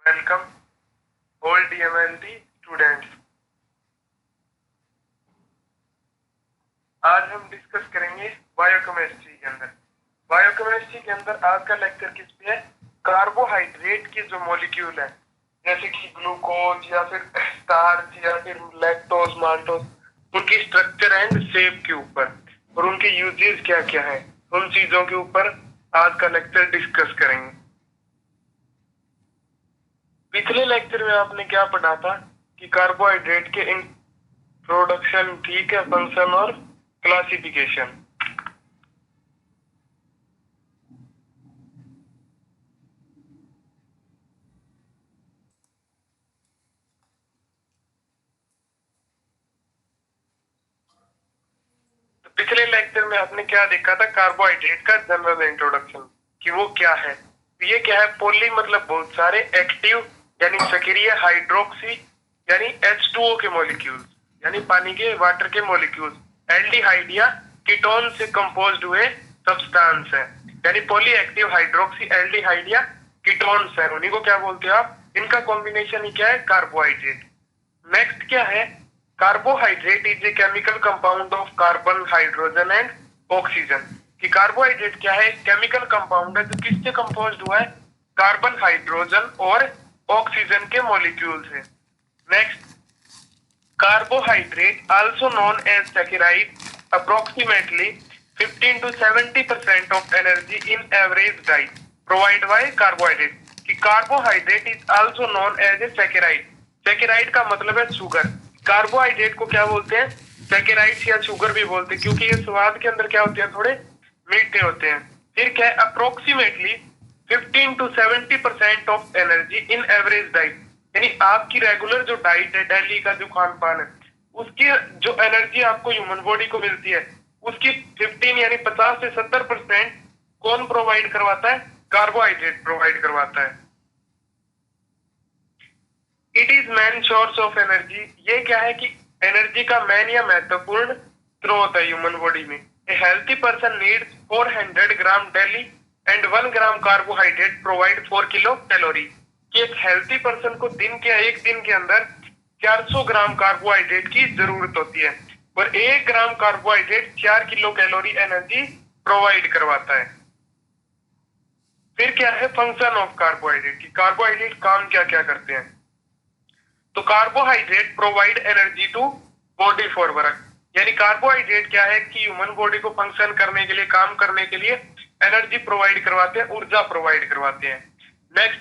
Welcome all DMLT students. आज हम discuss करेंगे बायोकेमिस्ट्री के अंदर। बायोकेमिस्ट्री के अंदर आज का लेक्चर किस पे है? कार्बोहाइड्रेट के जो मॉलिक्यूल है, जैसे कि ग्लूकोज या फिर स्टार्च या फिर लैक्टोज माल्टोज, उनकी स्ट्रक्चर एंड शेप के ऊपर और उनके यूजेस क्या क्या है, उन चीजों के ऊपर आज का लेक्चर डिस्कस करेंगे। पिछले लेक्चर में आपने क्या पढ़ा था कि कार्बोहाइड्रेट के इंट्रोडक्शन, ठीक है, फंक्शन और क्लासिफिकेशन। तो पिछले लेक्चर में आपने क्या देखा था? कार्बोहाइड्रेट का जनरल इंट्रोडक्शन, कि वो क्या है। तो ये क्या है? पॉली मतलब बहुत सारे, एक्टिव यानी सक्रिय, हाइड्रोक्सी यानी H2O के मॉलिक्यूल्स यानी पानी के, वाटर के मॉलिक्यूल्स, एल्डिहाइड या कीटोन से कंपोज्ड हुए सब्सटेंस है, यानी पॉली एक्टिव हाइड्रोक्सी एल्डिहाइड या कीटोन्स है, उन्हीं को क्या बोलते हो आप? इनका कॉम्बिनेशन ही क्या है? कार्बोहाइड्रेट। नेक्स्ट क्या है? Carbohydrate is a chemical compound of carbon, hydrogen and oxygen. कि कार्बोहाइड्रेट क्या है? केमिकल कंपाउंड है जो किससे कंपोज्ड हुआ है? कार्बन, हाइड्रोजन और ऑक्सीजन के मॉलिक्यूल से। Next, carbohydrate also known as saccharide, approximately 15 to 70% of energy in average diet provide by carbohydrate. कि carbohydrate is also known as a saccharide. Saccharide का मतलब है शुगर। कार्बोहाइड्रेट को क्या बोलते हैं? सैकेराइड्स या शुगर भी बोलते हैं, क्योंकि ये स्वाद के अंदर क्या होते हैं? थोड़े मीठे होते हैं। फिर क्या है? Approximately 15 to 70% of energy in average diet, यानी आपकी रेगुलर जो डाइट है, डेली का जो खान पान है, उसकी जो एनर्जी आपको ह्यूमन बॉडी को मिलती है, उसकी 15 यानी 50 से 70% कौन प्रोवाइड करवाता है? कार्बोहाइड्रेट प्रोवाइड करवाता है। It is main source of energy. ये क्या है कि एनर्जी का मेन या महत्वपूर्ण स्रोत है ह्यूमन बॉडी में। ए healthy person needs 400 gram daily and 1 gram carbohydrate provide 4 kilo calorie. कि एक हेल्थी पर्सन को एक दिन के अंदर 400 ग्राम कार्बोहाइड्रेट की जरूरत होती है और 1 gram carbohydrate 4 kilo calorie energy provide करवाता है। फिर क्या है? Function of carbohydrate. की कार्बोहाइड्रेट काम क्या क्या करते हैं? तो carbohydrate provide energy to body for work, यानी कार्बोहाइड्रेट क्या है कि ह्यूमन बॉडी को फंक्शन करने के लिए, काम करने के लिए एनर्जी प्रोवाइड करवाते हैं, ऊर्जा प्रोवाइड करवाते हैं। Next,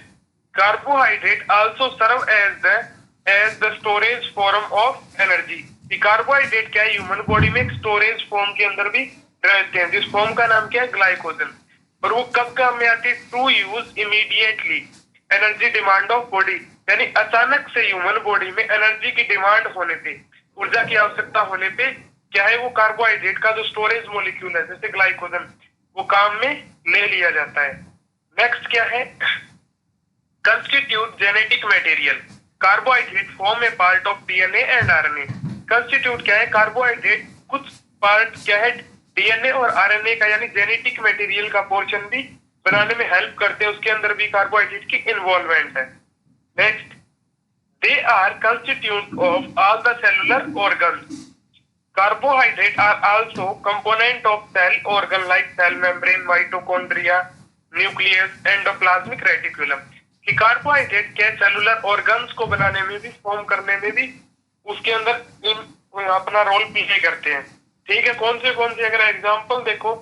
carbohydrate also serve as the storage form of energy. Carbohydrate क्या है? ह्यूमन बॉडी में एक स्टोरेज फॉर्म के अंदर भी रहते हैं, जिस फॉर्म का नाम क्या है? ग्लाइकोजन। और वो कब काम में आती है? To use immediately energy demand of body, यानी अचानक से ह्यूमन बॉडी में एनर्जी की डिमांड होने पे, ऊर्जा की आवश्यकता होने पे क्या है? वो कार्बोहाइड्रेट का जो स्टोरेज मॉलिक्यूल है, जैसे ग्लाइकोजन, वो काम में ले लिया जाता है। नेक्स्ट क्या है? Constitute genetic material. Carbohydrate form A part of DNA and RNA. Constitute क्या है? कार्बोहाइड्रेट कुछ पार्ट क्या है? डीएनए और आरएनए का, यानी जेनेटिक मटेरियल का पोर्शन भी बनाने में हेल्प करते हैं, उसके अंदर भी कार्बोहाइड्रेट की इन्वॉल्वमेंट है। Next, they are constituent of all the cellular organs. Carbohydrates are also component of cell organ like cell membrane, mitochondria, nucleus, endoplasmic reticulum. कि कार्बोहाइड्रेट के सेलुलर ऑर्गन्स को बनाने में भी, फॉर्म करने में भी उसके अंदर अपना रोल प्ले करते हैं। ठीक है, कौन से अगर एग्जांपल देखो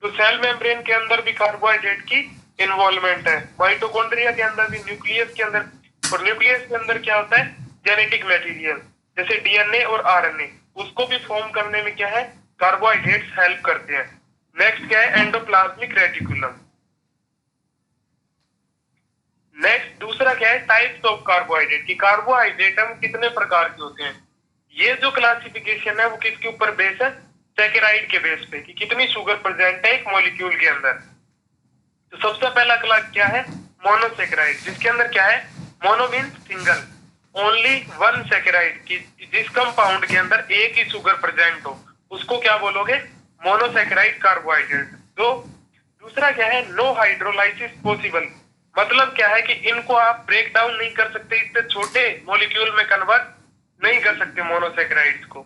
तो सेल मेम्ब्रेन के अंदर भी कार्बोहाइड्रेट की इन्वॉल्वमेंट है, माइटोकॉन्ड्रिया के अंदर भी, न्यूक्लियस के अंदर, और न्यूक्लियस के अंदर क्या होता है? जेनेटिक मटेरियल, जैसे डीएनए और आरएनए, उसको भी फॉर्म करने में क्या है? कार्बोहाइड्रेट्स हेल्प करते हैं। नेक्स्ट क्या है? Endoplasmic reticulum. नेक्स्ट दूसरा क्या है? Types of carbohydrate. की कार्बोहाइड्रेट हम कितने प्रकार के होते हैं? ये जो क्लासिफिकेशन है वो किसके ऊपर बेस है? सैकेराइड के बेस पे, कि कितनी शुगर प्रेजेंट है एक मॉलिक्यूल के अंदर। तो सबसे पहला क्लास क्या है? मोनोसैकेराइड, जिसके अंदर क्या है? Mono means single, only one saccharide, की जिस कंपाउंड के अंदर एक ही शुगर प्रेजेंट हो, उसको क्या बोलोगे? Monosaccharide carbohydrate. तो दूसरा क्या है? नो हाइड्रोलाइसिस पॉसिबल, मतलब क्या है कि इनको आप ब्रेक डाउन नहीं कर सकते, इतने छोटे मॉलिक्यूल में कन्वर्ट नहीं कर सकते मोनोसेकेराइड्स को।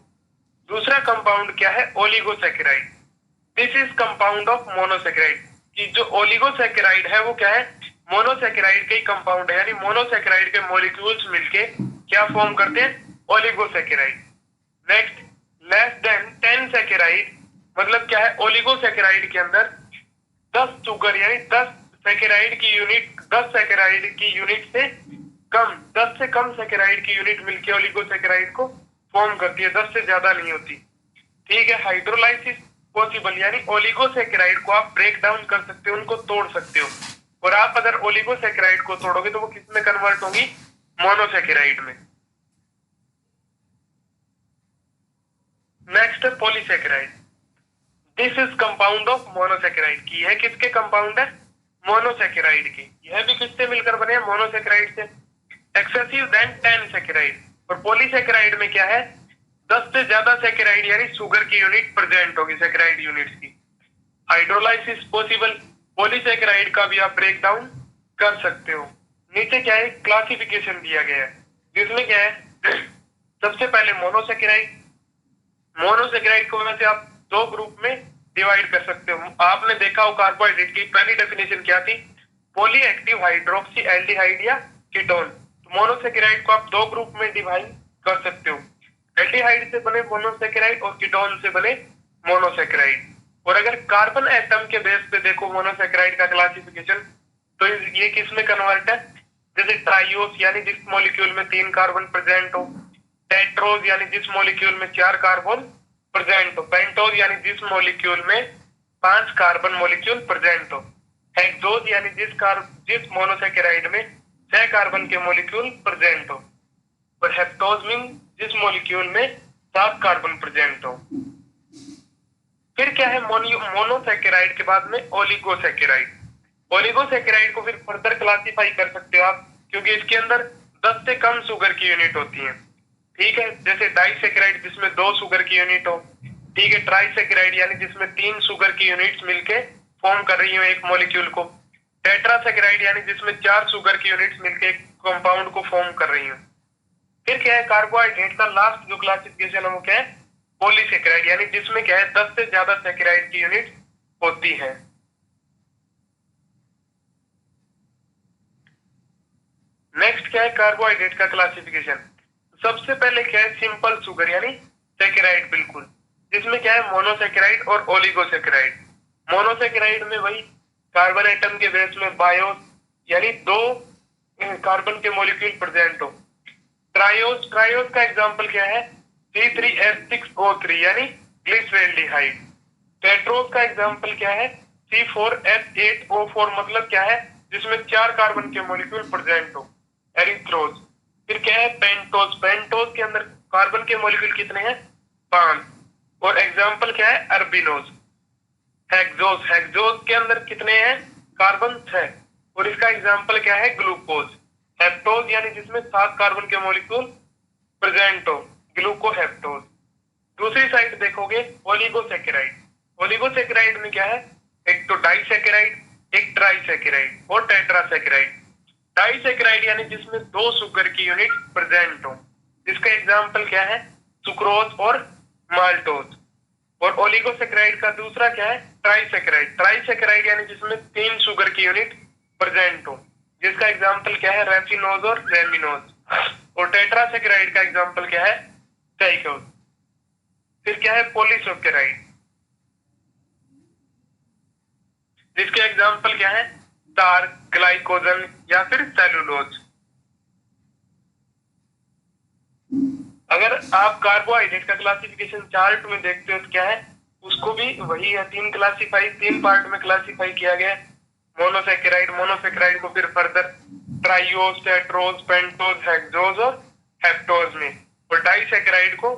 दूसरा कंपाउंड क्या है, oligosaccharide. This is compound of monosaccharide. कि जो ओलिगोसेकेराइड है वो क्या है, मोनोसेकेराइड के ही कंपाउंड है, यानी मोनोसेकेराइड के मॉलिक्यूल्स मिलके क्या फॉर्म करते हैं, oligosaccharide. Next, less than 10 saccharide, मतलब क्या है, ओलिगोसेकेराइड के अंदर 10 शुगर यानी 10 सेकेराइड की यूनिट, 10 सेकेराइड की यूनिट से कम, 10 से कम सेकेराइड की यूनिट मिलके ओलिगोसेकेराइड को फॉर्म करती है, 10 से ज्यादा नहीं होती। ठीक है, हाइड्रोलाइसिस पॉसिबल, यानी ओलिगोसेकेराइड को आप ब्रेक डाउन कर सकते हो, उनको तोड़ सकते हो। और आप अगर ओलिगोसेकेराइड को तोड़ोगे तो वो किस में कन्वर्ट होंगी, मोनोसेकेराइड में। नेक्स्ट है polysaccharide. This is compound of monosaccharide. की है किसके कंपाउंड है, मोनोसेकेराइड की। यह भी किससे मिलकर बने हैं, मोनोसेकेराइड से। Excessive then 10 saccharide. और पॉलीसेकेराइड में क्या है, 10 से ज्यादा सेकेराइड यानी शुगर की यूनिट प्रेजेंट होगी, सेकेराइड यूनिट्स की। हाइड्रोलाइसिस पॉसिबल, पॉलीसेकेराइड का भी आप ब्रेक डाउन कर सकते हो। नीचे क्या है, क्लासिफिकेशन दिया गया है, जिसमें क्या है सबसे पहले मोनोसेकेराइड। मोनोसेकेराइड को वैसे आप दो ग्रुप में डिवाइड कर सकते हो। आपने देखा हो कार्बोहाइड्रेट की पहली डेफिनेशन क्या थी, पॉली एक्टिव हाइड्रोक्सी एल्डिहाइड या कीटोन। तो मोनोसेकेराइड को आप दो ग्रुप में डिवाइड कर सकते हो, एल्डिहाइड से बने मोनोसेकेराइड और कीटोन से बने मोनोसेकेराइड। और अगर कार्बन एटम के बेस पे देखो मोनोसेकेराइड का क्लासिफिकेशन, तो ये किस में कन्वर्ट है, जैसे ट्राइओस यानी जिस मॉलिक्यूल में 3 कार्बन प्रेजेंट हो, टेट्रोज यानी जिस मॉलिक्यूल में 4 कार्बन प्रेजेंट हो, पेंटोज यानी जिस मॉलिक्यूल में 5 कार्बन मॉलिक्यूल प्रेजेंट हो, हेक्सोज यानी जिस मोनोसेकेराइड में 6 कार्बन के मॉलिक्यूल प्रेजेंट हो, और हेप्टोज मीन जिस मॉलिक्यूल में 7 कार्बन प्रेजेंट हो। फिर क्या है, मोनोसेकेराइड के बाद में ओलिगोसेकेराइड। ओलिगोसेकेराइड को फिर फर्दर क्लासिफाई कर सकते हो आप, क्योंकि इसके अंदर 10 से कम शुगर की यूनिट होती है। ठीक है, जैसे डाइसेकेराइड जिसमें 2 शुगर की यूनिट हो। ठीक है, ट्राइसेकेराइड यानी जिसमें 3 शुगर की यूनिट्स मिलके फॉर्म कर रही हो एक मॉलिक्यूल को। टेट्रासेकेराइड यानी जिसमें 4 शुगर की यूनिट्स मिलके एक कंपाउंड को फॉर्म कर रही हो। फिर क्या है, कार्बोहाइड्रेट का लास्ट जो क्लासिफिकेशन है वो क्या है, पॉलीसेकेराइड, यानी जिसमें क्या है 10 से ज्यादा सेकेराइड की यूनिट होती है। नेक्स्ट क्या है, कार्बोहाइड्रेट का क्लासिफिकेशन। सबसे पहले क्या है, सिंपल शुगर यानी सेकेराइड बिल्कुल, जिसमें क्या है मोनोसेकेराइड और ओलिगोसेकेराइड। मोनोसेकेराइड में वही कार्बन एटम के बेस में बायोस यानी 2 कार्बन के मॉलिक्यूल प्रेजेंट हो। ट्रायोस, ट्रायोस का एग्जांपल क्या है, C3H6O3 यानी ग्लिसरेल्डिहाइड। टेट्रोस का एग्जांपल क्या है, C4H8O4, मतलब क्या है, जिसमें 4 कार्बन के मॉलिक्यूल प्रेजेंट हो, एरिथ्रोज। फिर क्या है, पेंटोज, पेंटोज के अंदर कार्बन के मॉलिक्यूल कितने हैं, 5, और एग्जांपल क्या है, अर्बिनोज। हेक्सोज, हेक्सोज के अंदर कितने हैं, कार्बन 6, और इसका एग्जांपल क्या है, ग्लूकोज। हेप्टोज यानी जिसमें 7 कार्बन के मॉलिक्यूल प्रेजेंट हो, ग्लूकोहेप्टोज। दूसरी साइड देखोगे, ओलिगोसेकेराइड। ओलिगोसेकेराइड में क्या है, एक तो डाइसेकेराइड, एक ट्राइसेकेराइड और टेट्रासेकेराइड। डाइसेकेराइड यानी जिसमें 2 शुगर की यूनिट प्रेजेंट हो, जिसका एग्जांपल क्या है, सुक्रोज और माल्टोज। और ओलिगोसेकेराइड का दूसरा क्या है, ट्राइसेकेराइड। ट्राइसेकेराइड यानी जिसमें 3 शुगर की यूनिट प्रेजेंट हो, जिसका एग्जांपल क्या है, रेफिनोज और रेमिनोज। और टेट्रासेकेराइड का एग्जांपल क्या है, साइक्लोज। फिर क्या है, पॉलीसेकेराइड, जिसके एग्जांपल क्या है, स्टार्च, ग्लाइकोजन या फिर सेलुलोज। अगर आप कार्बोहाइड्रेट का क्लासिफिकेशन चार्ट में देखते हो तो क्या है, उसको भी वही है, 3 पार्ट में क्लासिफाई किया गया है। मोनोसेकेराइड, मोनोसेकेराइड को फिर फर्दर ट्राइओस, टेट्रोज, पेंटोज, हेक्सोज और हेप्टोज में। और डाइसेकेराइड को,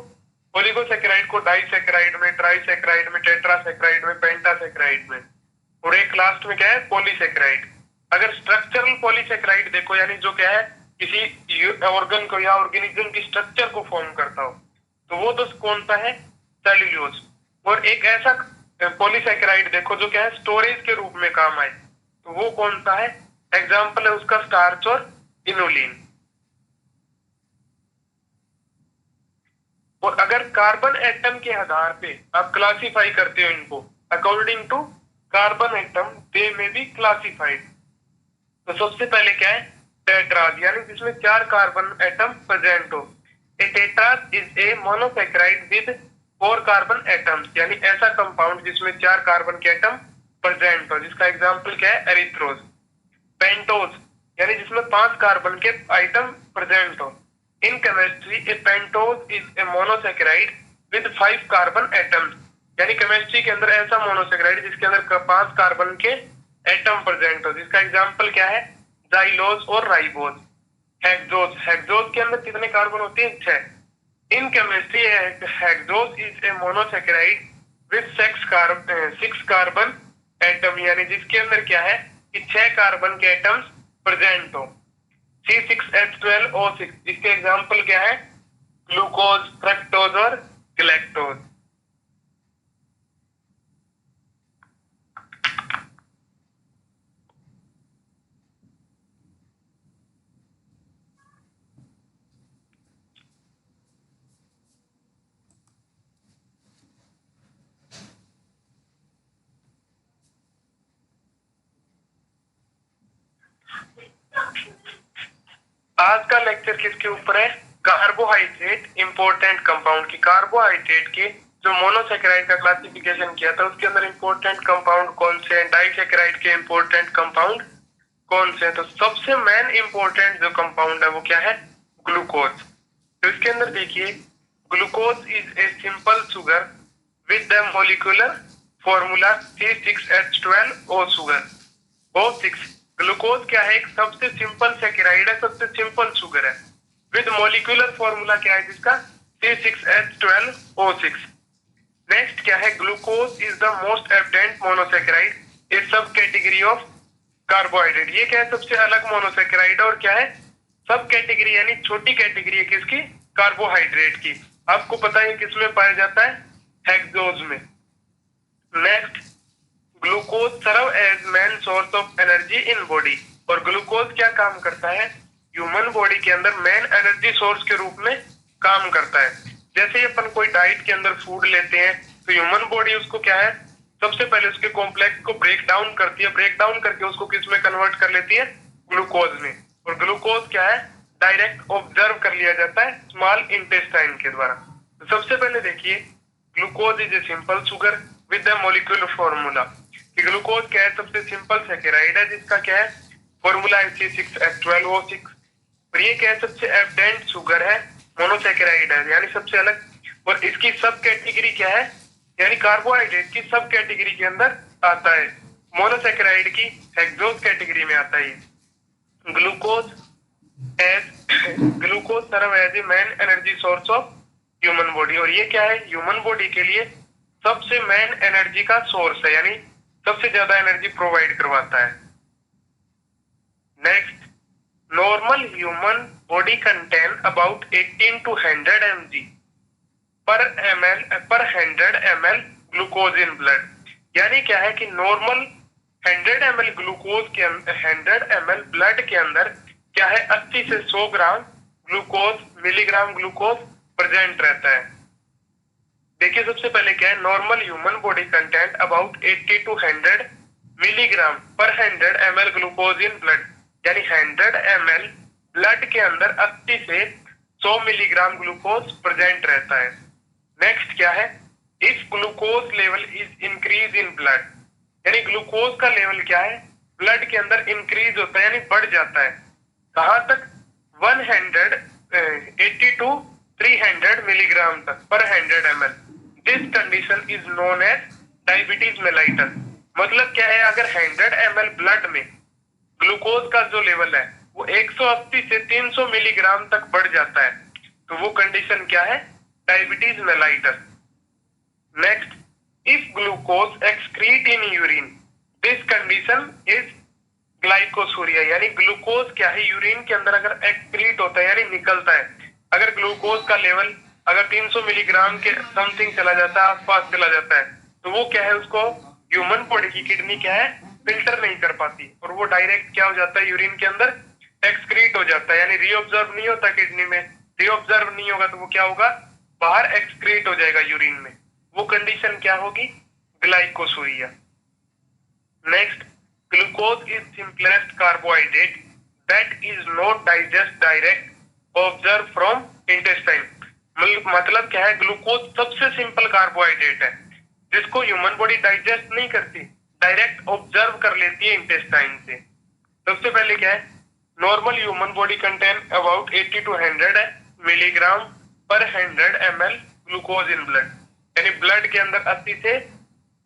ओलिगोसेकेराइड को डाइसेकेराइड में, ट्राइसेकेराइड में, टेट्रासेकेराइड में, पेंटासेकेराइड में। और एक लास्ट में क्या है, पॉलीसेकेराइड। अगर स्ट्रक्चरल पॉलीसेकेराइड देखो, यानी जो क्या है किसी ऑर्गन को या ऑर्गेनिज्म की स्ट्रक्चर को फॉर्म करता हो, तो वो तो कौन सा है, सेल्यूलोज। और एक ऐसा पॉलीसेकेराइड देखो जो क्या है स्टोरेज के रूप में काम आए, तो वो कौन सा है, एग्जाम्पल है उसका स्टार्च और इनोलिन। और अगर कार्बन एटम के आधार पे आप क्लासिफाई करते हो इनको, अकॉर्डिंग टू कार्बन एटम दे में बी क्लासिफाइड। तो सबसे पहले क्या है, टेट्राज, यानी जिसमें 4 कार्बन एटम प्रेजेंट हो। A tetrose is a monosaccharide with 4 carbon atoms, यानी ऐसा कंपाउंड जिसमें 4 कार्बन के एटम प्रेजेंट हो, जिसका एग्जांपल क्या है, एरिथ्रोज। पेंटोज, यानी जिसमें 5 कार्बन के आइटम प्रेजेंट हो। In chemistry A pentose is a monosaccharide with 5 carbon atoms, यानी केमिस्ट्री के अंदर ऐसा मोनोसेकेराइड जिसके अंदर 5 कार्बन के एटम प्रेजेंट हो, जिसका एग्जांपल क्या है, जाइलोज और राइबोज। हेक्सोज, हेक्सोज के अंदर कितने कार्बन होते हैं, 6। In chemistry hexose is a monosaccharide with 6 carbon atom, यानी जिसके अंदर क्या है कि 6 कार्बन के एटम्स प्रेजेंट हो। C6H12O6, इसके एग्जांपल क्या है, ग्लूकोज, फ्रक्टोज और गैलेक्टोज। आज का लेक्चर किसके ऊपर है, कार्बोहाइड्रेट इंपॉर्टेंट कंपाउंड की। कार्बोहाइड्रेट के जो मोनोसेकेराइड का क्लासिफिकेशन किया था उसके अंदर इंपॉर्टेंट कंपाउंड कौन से हैं, डाइसेकेराइड के इंपॉर्टेंट कंपाउंड कौन से हैं। तो सबसे मेन इंपॉर्टेंट जो कंपाउंड है वो क्या है, ग्लूकोज। तो इसके अंदर देखिए, glucose is a simple sugar with the molecular formula C6H12O sugar, O6। Glucose क्या है, एक सबसे सिंपल सेकेराइड है, सबसे सिंपल शुगर है, विद मॉलिक्यूलर फॉर्मूला क्या है जिसका, C6H12O6। नेक्स्ट क्या है, glucose is the most abundant monosaccharide, a sub category of carbohydrate. ये क्या है, सबसे अलग मोनोसेकेराइड और क्या है, सब कैटेगरी यानी छोटी कैटेगरी है किसकी, कार्बोहाइड्रेट की। आपको पता है किसमें पाया जाता है, हेक्सोज में। Next, glucose serve as main source of energy in body, और ग्लूकोज क्या काम करता है, ह्यूमन बॉडी के अंदर मेन एनर्जी सोर्स के रूप में काम करता है। जैसे अपन कोई डाइट के अंदर फूड लेते हैं तो ह्यूमन बॉडी उसको क्या है, सबसे पहले उसके कॉम्प्लेक्स को ब्रेक डाउन करती है, ब्रेक डाउन करके उसको किस में कन्वर्ट कर लेती है, ग्लूकोज में। और ग्लूकोज क्या है, डायरेक्ट ऑब्जर्व कर लिया जाता है स्मॉल इंटेस्टाइन के द्वारा। तो सबसे पहले देखिए, glucose is a simple sugar with the molecular formula, कि ग्लूकोज क्या है, सबसे सिंपल सेकेराइड है जिसका क्या है, फॉर्मूला है C6H12O6। और ये क्या है, सबसे एब्डेंट शुगर है, मोनोसेकेराइड है यानी सबसे अलग। और इसकी सब कैटेगरी क्या है, यानी कार्बोहाइड्रेट की सब कैटेगरी के अंदर आता है, मोनोसेकेराइड की हेक्सोज कैटेगरी में आता है। Glucose serve as a main energy source of human body, और ये क्या है, ह्यूमन बॉडी के लिए सबसे मेन एनर्जी का सोर्स है, यानी सबसे ज्यादा एनर्जी प्रोवाइड करवाता है। Next, normal human body contain about 18 to 100 mg पर 100 ml ग्लूकोज इन ब्लड, यानी क्या है कि नॉर्मल 100 ml ग्लूकोज के 100 ml ब्लड के अंदर क्या है, 80 से 100 gram glucose, milligram glucose present रहता है। देखिए सबसे पहले क्या है, normal human body content about 80 to 100 milligram पर 100 ml ग्लूकोज इन ब्लड, यानी 100 ml ब्लड के अंदर 80 से 100 मिलीग्राम ग्लूकोज प्रेजेंट रहता है। नेक्स्ट क्या है, if glucose level is increase in blood, यानी ग्लूकोज का लेवल क्या है, ब्लड के अंदर इंक्रीज होता है यानी बढ़ जाता है, कहां तक, 180 to 300 मिलीग्राम तक पर 100 ml। This condition is known as diabetes mellitus. मतलब क्या है, अगर 100 ml ब्लड में ग्लूकोज का जो लेवल है वो 180 से 300 मिलीग्राम तक बढ़ जाता है, तो वो कंडीशन क्या है, diabetes mellitus. Next, if glucose excrete in urine, this condition is glycosuria, यानी ग्लूकोज क्या है, यूरिन के अंदर अगर एक्सक्रीट होता है यानी निकलता है, अगर ग्लूकोज का लेवल अगर 300 मिलीग्राम के समथिंग चला जाता है, आसपास चला जाता है, तो वो क्या है, उसको ह्यूमन बॉडी की किडनी क्या है, फिल्टर नहीं कर पाती और वो डायरेक्ट क्या हो जाता है, यूरिन के अंदर एक्सक्रीट हो जाता है, यानी रीऑब्जर्व नहीं होता किडनी में। रीऑब्जर्व नहीं होगा तो वो क्या होगा, बाहर एक्सक्रीट हो जाएगा यूरिन में। वो कंडीशन क्या होगी, glycosuria. Next, glucose is simplest carbohydrate that is not digest direct observe from intestine. मतलब क्या है, ग्लूकोज सबसे सिंपल कार्बोहाइड्रेट है जिसको ह्यूमन बॉडी डाइजेस्ट नहीं करती, डायरेक्ट ऑब्जर्व कर लेती है इंटेस्टाइन से। सबसे पहले क्या है, normal human body contain about 80 to 100 milligram पर 100 ml ग्लूकोज इन ब्लड, यानी ब्लड के अंदर 80 से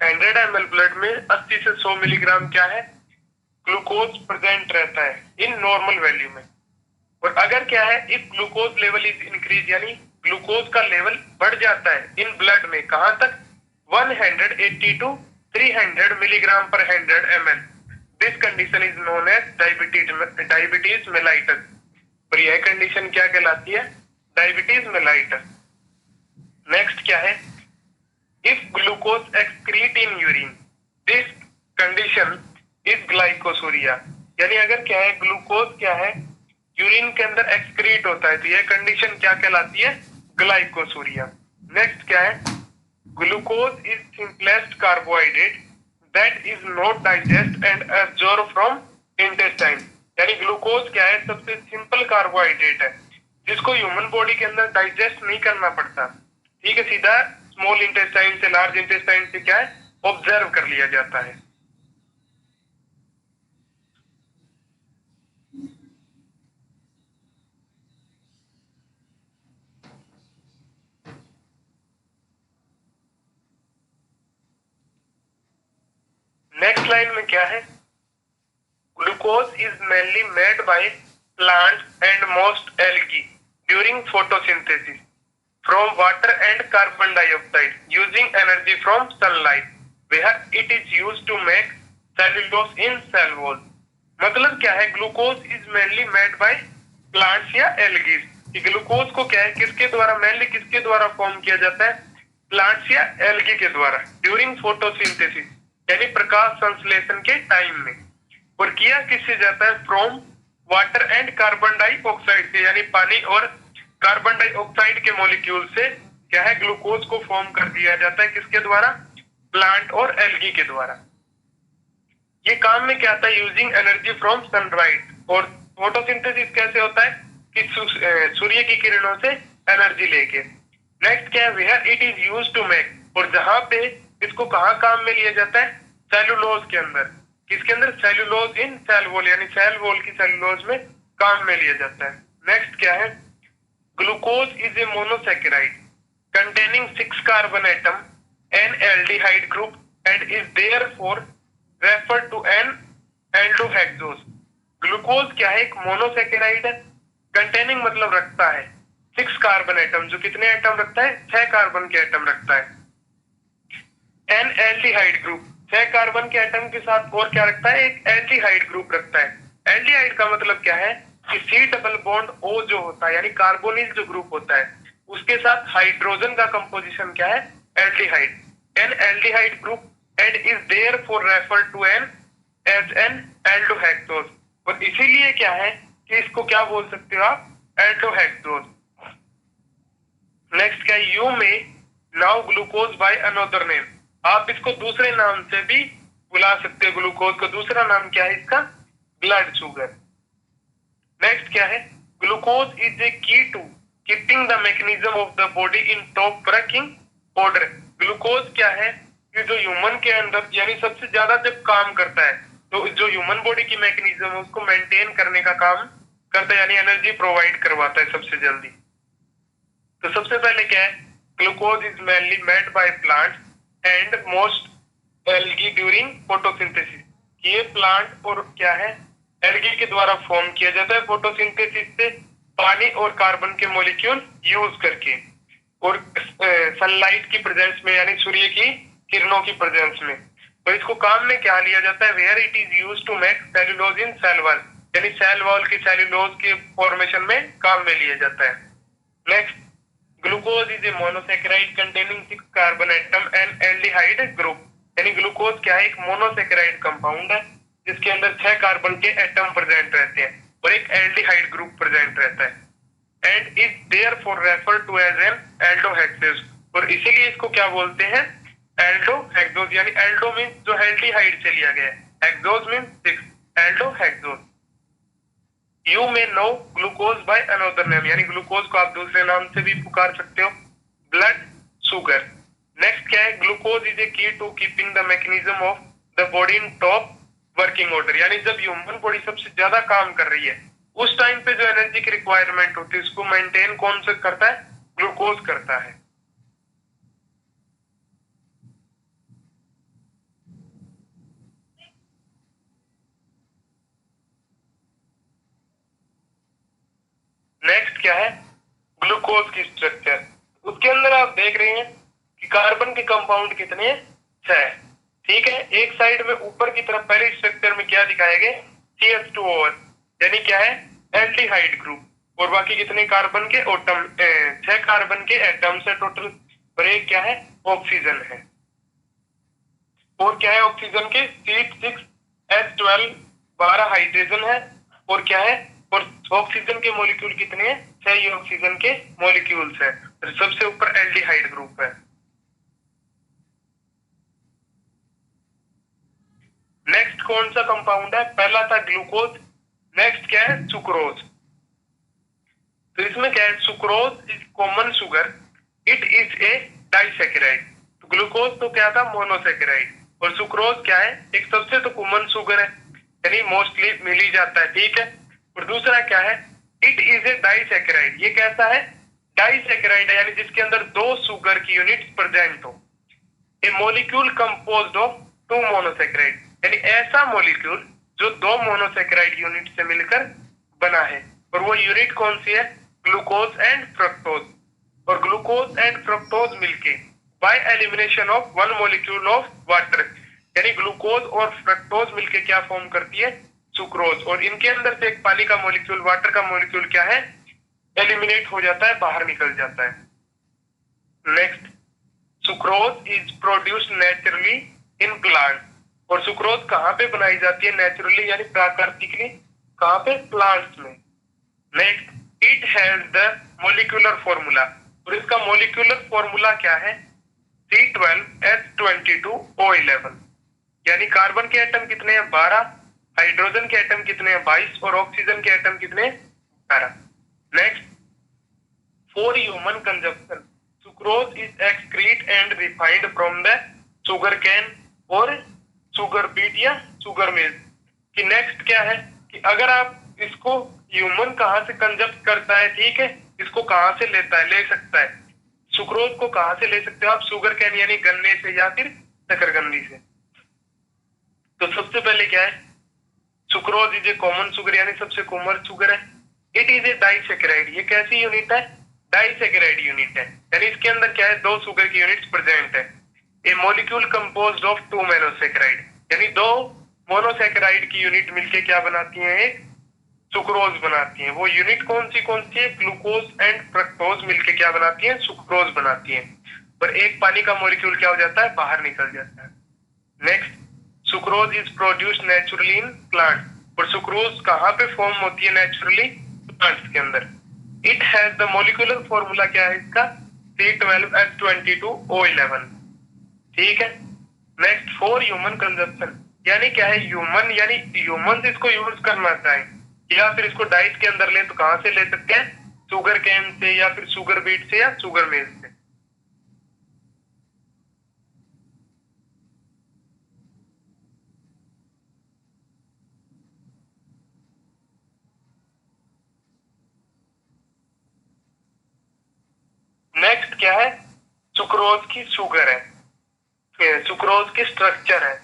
100 ml ब्लड में 80 से 100 मिलीग्राम क्या है, ग्लूकोज प्रेजेंट रहता है इन नॉर्मल वैल्यू में। और अगर क्या है, if glucose level is increase, यानी ग्लूकोज का लेवल बढ़ जाता है इन ब्लड में, कहां तक, 180 to 300 मिलीग्राम पर 100 ml, this condition is known as diabetes mellitus. और यह कंडीशन क्या कहलाती है, डायबिटीज मेलाइटस। नेक्स्ट क्या है, if glucose excrete in urine, this condition is glycosuria. यानी अगर क्या है, ग्लूकोज क्या है, यूरिन के अंदर एक्सक्रीट होता है तो यह कंडीशन क्या कहलाती है, ग्लाइकोसूरिया। नेक्स्ट क्या है, glucose is simplest carbohydrate that is not digest and absorb from intestine. यानी ग्लूकोज क्या है, सबसे सिंपल कार्बोहाइड्रेट है जिसको ह्यूमन बॉडी के अंदर डाइजेस्ट नहीं करना पड़ता, ठीक है, सीधा स्मॉल इंटेस्टाइन से, लार्ज इंटेस्टाइन से क्या है, ऑब्जर्व कर लिया जाता है। नेक्स्ट लाइन में क्या है, glucose is mainly made by plant and most algae during photosynthesis from water and carbon dioxide using energy from sunlight where it is used to make cellulose in cell wall. मतलब क्या है, glucose is mainly made by plants या algae. Glucose को क्या है, किसके द्वारा, mainly किसके द्वारा फॉर्म किया जाता है, प्लांट्स या एल्गी के द्वारा, ड्यूरिंग फोटोसिंथेसिस यानी प्रकाश संश्लेषण के टाइम में। और किया किससे जाता है, from water and carbon dioxide से, यानी पानी और कार्बन डाइऑक्साइड के मॉलिक्यूल से क्या है, ग्लूकोज को फॉर्म कर दिया जाता है, किसके द्वारा, प्लांट और एल्गी के द्वारा। ये काम में क्या आता है, यूजिंग एनर्जी फ्रॉम सनलाइट। और फोटोसिंथेसिस कैसे होता है, कि सूर्य की किरणों से एनर्जी लेके। नेक्स्ट क्या है, where it is used to make, और जहां पे इसको कहाँ काम में लिया जाता है, सेलुलोज के अंदर, किसके अंदर, सेलुलोज इन सेल वॉल, यानी सेल वॉल की सेलुलोज में काम में लिया जाता है। नेक्स्ट क्या है, glucose is a monosaccharide containing 6 carbon atom and aldehyde group and is therefore referred to an aldohexose। Glucose क्या है, एक मोनोसैकेराइड है, कंटेनिंग मतलब रखता है 6 कार्बन एटम, जो कितने एटम रखता है, 6 कार्बन के एटम रखता है। एन एल्डिहाइड ग्रुप, 6 कार्बन के एटम के साथ और क्या रखता है, एक एल्डिहाइड ग्रुप रखता है। एल्डिहाइड का मतलब क्या है, कि सी डबल बॉन्ड ओ जो होता है, यानी कार्बोनिल जो ग्रुप होता है, उसके साथ हाइड्रोजन का कंपोजिशन क्या है, aldehyde. An aldehyde group and is therefore referred to an as an aldohexose. और इसीलिए क्या है, कि इसको क्या बोल सकते हो आप, एल्डोहेक्सोज। नेक्स्ट क्या, यू में now glucose by another name, आप इसको दूसरे नाम से भी बुला सकते हो। ग्लूकोज का दूसरा नाम क्या है, इसका ब्लड शुगर। नेक्स्ट क्या है, glucose is a key to keeping the mechanism of the body in top working order. Glucose क्या है, कि जो ह्यूमन के अंदर यानी सबसे ज्यादा जब काम करता है, तो जो ह्यूमन बॉडी की मैकेनिज्म है उसको मेंटेन करने का काम करता है, यानी एनर्जी प्रोवाइड करवाता है सबसे जल्दी। तो सबसे पहले क्या है, glucose is mainly made by plant and most algae during photosynthesis. ये प्लांट और क्या है, एल्गी के द्वारा फॉर्म किया जाता है फोटोसिंथेसिस से, पानी और कार्बन के मॉलिक्यूल यूज करके, और सनलाइट की प्रेजेंस में, यानी सूर्य की किरणों की प्रेजेंस में। तो इसको काम में क्या लिया जाता है, where it is used to make cellulose in cell wall, यानी सेल वॉल की सेल्यूलोज के फॉर्मेशन में काम में लिया जाता है। Next, glucose is a monosaccharide containing 6 carbon atom and aldehyde group यानी ग्लूकोज क्या है, एक मोनोसेकेराइड कंपाउंड है जिसके अंदर 6 कार्बन के एटम प्रेजेंट रहते हैं और एक एल्डिहाइड ग्रुप प्रेजेंट रहता है and is therefore refer to as an aldohexose. और इसीलिए इसको क्या बोलते हैं, एल्डोहेक्सोज। यानी एल्डो मीन्स जो एल्डिहाइड से लिया गया है, hexose means 6, aldohexose. You may know glucose by another name, यानी ग्लूकोज को आप दूसरे नाम से भी पुकार सकते हो, ब्लड शुगर। नेक्स्ट क्या है, glucose is a key to keeping the mechanism of the body in top working order. यानी जब ह्यूमन बॉडी सबसे ज्यादा काम कर रही है उस टाइम पे जो एनर्जी की रिक्वायरमेंट होती है उसको मेंटेन कौन सा करता है, ग्लूकोज करता है। नेक्स्ट क्या है, ग्लूकोज की स्ट्रक्चर। उसके अंदर आप देख रहे हैं कि कार्बन के कंपाउंड कितने हैं, 6। ठीक है, एक साइड में ऊपर की तरफ पहले स्ट्रक्चर में क्या दिखाया गया, CH2OH, यानी क्या है, एल्डिहाइड ग्रुप। और बाकी कितने कार्बन के एटम, 6 कार्बन के एटम्स है टोटल। और एक क्या है, ऑक्सीजन है। और क्या है ऑक्सीजन के, C6H12, 12 हाइड्रोजन है। और क्या है, और ऑक्सीजन के मॉलिक्यूल कितने हैं, 6 ही ऑक्सीजन के मॉलिक्यूल्स है। और सबसे ऊपर एल्डिहाइड ग्रुप है। नेक्स्ट कौन सा कंपाउंड है, पहला था ग्लूकोज, नेक्स्ट क्या है, सुक्रोज। तो इसमें क्या है, sucrose is common sugar, it is a disaccharide. तो ग्लूकोज तो क्या था, मोनोसेकेराइड, और सुक्रोज क्या है, एक सबसे तो कॉमन शुगर है यानी मोस्टली मिल ही जाता है, ठीक है। और दूसरा क्या है, इट इज ए डाइसेकेराइड, ये कैसा है, डाइसेकेराइड है, यानी जिसके अंदर 2 शुगर की यूनिट्स प्रेजेंट हो। ए मॉलिक्यूल कंपोज्ड ऑफ 2 मोनोसेकेराइड, यानी ऐसा मॉलिक्यूल जो 2 मोनोसेकेराइड यूनिट से मिलकर बना है। और वो यूनिट कौन सी है, ग्लूकोज एंड फ्रक्टोज। और ग्लूकोज एंड फ्रक्टोज मिलके by elimination of 1 molecule of water, यानी ग्लूकोज और फ्रक्टोज मिलके क्या फॉर्म करती है, सुक्रोज। और इनके अंदर से एक पानी का मॉलिक्यूल, वाटर का मॉलिक्यूल क्या है, एलिमिनेट हो जाता है, बाहर निकल जाता है। Next, sucrose is produced naturally in plant. और सुक्रोज कहाँ पे बनाई जाती है, नेचुरली यानी प्राकृतिकली, कहाँ पे, प्लांट्स में। Next, it has the molecular formula. और इसका मोलिकुलर फॉर्मूला क्या है, C12H22O11। यानी कार्बन के एटम कितने हैं, 12, हाइड्रोजन के एटम कितने हैं, 22, और ऑक्सीजन के एटम कितने हैं, 12। Next, for human consumption sucrose is excrete and refined from the sugar cane और शुगर बीट या शुगर मिल्क। कि नेक्स्ट क्या है, कि अगर आप इसको, ह्यूमन कहाँ से कंजप्ट करता है, ठीक है, इसको कहाँ से लेता है, ले सकता है, सुक्रोज को कहाँ से ले सकते हो आप, शुगर कैन यानी गन्ने से या फिर शकरकंदी से। तो सबसे पहले क्या है, sucrose is a common sugar यानी सबसे कॉमन शुगर है। इट इज ए डाइसेकेराइड, ये कैसी यूनिट है, डाइसेकेराइड यूनिट है, यानी इसके अंदर क्या है, 2 शुगर की यूनिट्स प्रेजेंट है। ए मॉलिक्यूल कंपोज्ड ऑफ 2 मोनोसेकेराइड, यानी 2 मोनोसेकेराइड की यूनिट मिलके क्या बनाती है, एक सुक्रोज बनाती है। वो यूनिट कौन सी है, ग्लूकोज एंड फ्रक्टोज मिलके क्या बनाती है, सुक्रोज बनाती है। और एक पानी का मॉलिक्यूल क्या हो जाता है, बाहर निकल जाता है। Next, sucrose is produced naturally in plant. और सुक्रोज कहाँ पे फॉर्म होती है, नेचुरली प्लांट्स के अंदर। It has the molecular formula क्या है इसका, C12H22O11। ठीक है। नेक्स्ट, फॉर ह्यूमन कंजप्शन, यानी क्या है, ह्यूमन यानी ह्यूमन इसको यूज करना चाहें या फिर इसको डाइट के अंदर ले तो कहां से ले सकते हैं, शुगर कैन से या फिर शुगर बीट से या शुगर मिल से। नेक्स्ट क्या है, सुक्रोज की शुगर है, सुक्रोज की स्ट्रक्चर है।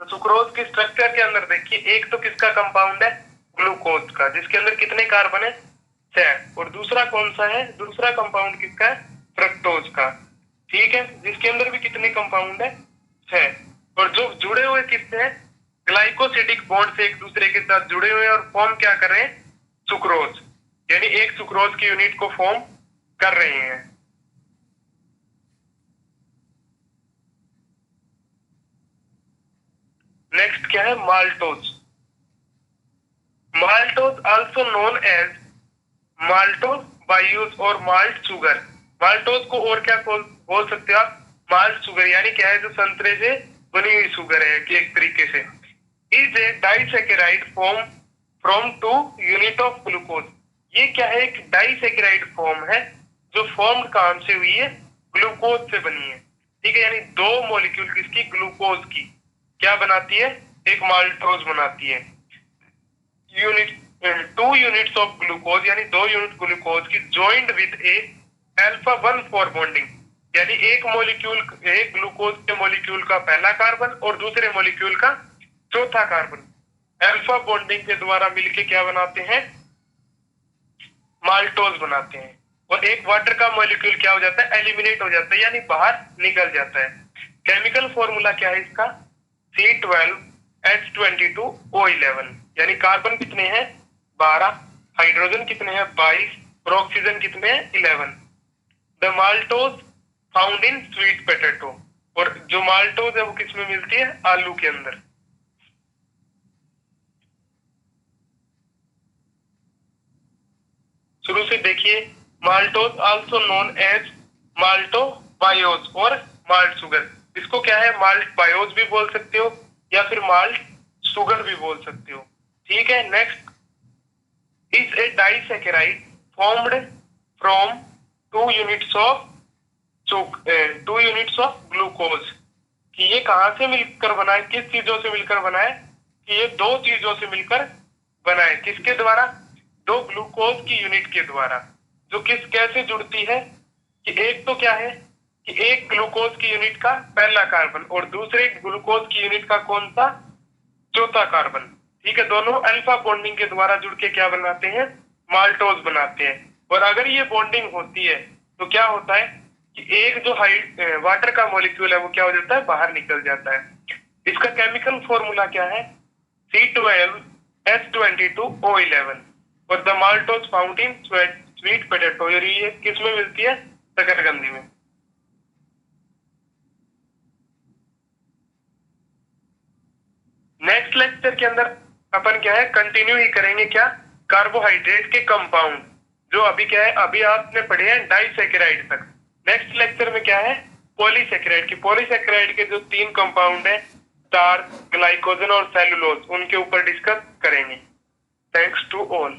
तो सुक्रोज की स्ट्रक्चर के अंदर देखिए, एक तो किसका कंपाउंड है, ग्लूकोज का, जिसके अंदर कितने कार्बन है, 6। और दूसरा कौन सा है, दूसरा कंपाउंड किसका है, फ्रक्टोज का, ठीक है, जिसके अंदर भी कितने कंपाउंड है, 6। और जो जुड़े हुए किससे हैं, ग्लाइकोसिडिक बॉन्ड से एक दूसरे के साथ जुड़े हुए और फॉर्म क्या कर रहे हैं, सुक्रोज, यानी एक सुक्रोज की यूनिट को फॉर्म कर रहे हैं। नेक्स्ट क्या है, maltose. Maltose also known as maltobiose और माल्ट शुगर। माल्टोज को और क्या बोल सकते हो आप, माल्ट शुगर, यानी क्या है, जो संतरे से बनी हुई शुगर है कि एक तरीके से। Is a disaccharide form from two unit of glucose. ये क्या है, एक डाइसेकेराइड फॉर्म है जो फॉर्म कहां से हुई है, ग्लूकोज से बनी है। ठीक है, यानी दो मॉलिक्यूल किसकी, ग्लूकोज की, क्या बनाती है, एक माल्टोज बनाती है। यूनिट 2 यूनिट्स ऑफ ग्लूकोज, यानी 2 यूनिट ग्लूकोज की joint with A alpha 1 for bonding, यानी एक मॉलिक्यूल, एक ग्लूकोज के मॉलिक्यूल का पहला कार्बन और दूसरे मॉलिक्यूल का चौथा कार्बन अल्फा बॉन्डिंग के द्वारा मिलके क्या बनाते हैं, माल्टोज बनाते हैं। और एक वाटर का मॉलिक्यूल क्या हो जाता है, एलिमिनेट हो जाता है, यानी बाहर निकल जाता है। केमिकल फॉर्मूला क्या है इसका, C12H22O11, यानी कार्बन कितने हैं, 12, हाइड्रोजन कितने हैं, 22, और ऑक्सीजन कितने हैं, 11। The maltose found in sweet potato, और जो माल्टोज है वो किसमें मिलती है, आलू के अंदर। शुरू से देखिए, माल्टोज आल्सो नोन एज माल्टो बायोज और माल्ट शुगर। इसको क्या है, माल्ट बायोज भी बोल सकते हो या फिर माल्ट शुगर भी बोल सकते हो। ठीक है, next is a disaccharide formed from 2 units of 2 units of glucose. कि ये कहां से मिलकर बना है, किस चीजों से मिलकर बना है, कि ये दो चीजों से मिलकर बना है, किसके द्वारा, दो ग्लूकोज की यूनिट के द्वारा, जो किस कैसे जुड़ती है, कि एक तो क्या है, कि एक ग्लूकोज की यूनिट का पहला कार्बन और दूसरे ग्लूकोज की यूनिट का कौन सा, चौथा कार्बन। ठीक है, दोनों अल्फा बॉन्डिंग के द्वारा जुड़ के क्या बनाते हैं, माल्टोज बनाते हैं। और अगर ये बॉन्डिंग होती है तो क्या होता है, कि एक जो वाटर का मॉलिक्यूल है वो क्या हो जाता है, बाहर निकल जाता है। इसका केमिकल फॉर्मूला क्या है, C12H22O11, और the maltose found in sweet potato, ये किस में मिलती है, शकरकंदी में। नेक्स्ट लेक्चर के अंदर अपन क्या है, कंटिन्यू ही करेंगे क्या, कार्बोहाइड्रेट के कंपाउंड, जो अभी क्या है, अभी आपने पढ़े हैं डाइसेकेराइड तक। नेक्स्ट लेक्चर में क्या है, पॉलीसेकेराइड की, पॉलीसेकेराइड के जो 3 कंपाउंड है, स्टार्च, ग्लाइकोजन और सेलुलोज, उनके ऊपर डिस्कस करेंगे। Thanks to all.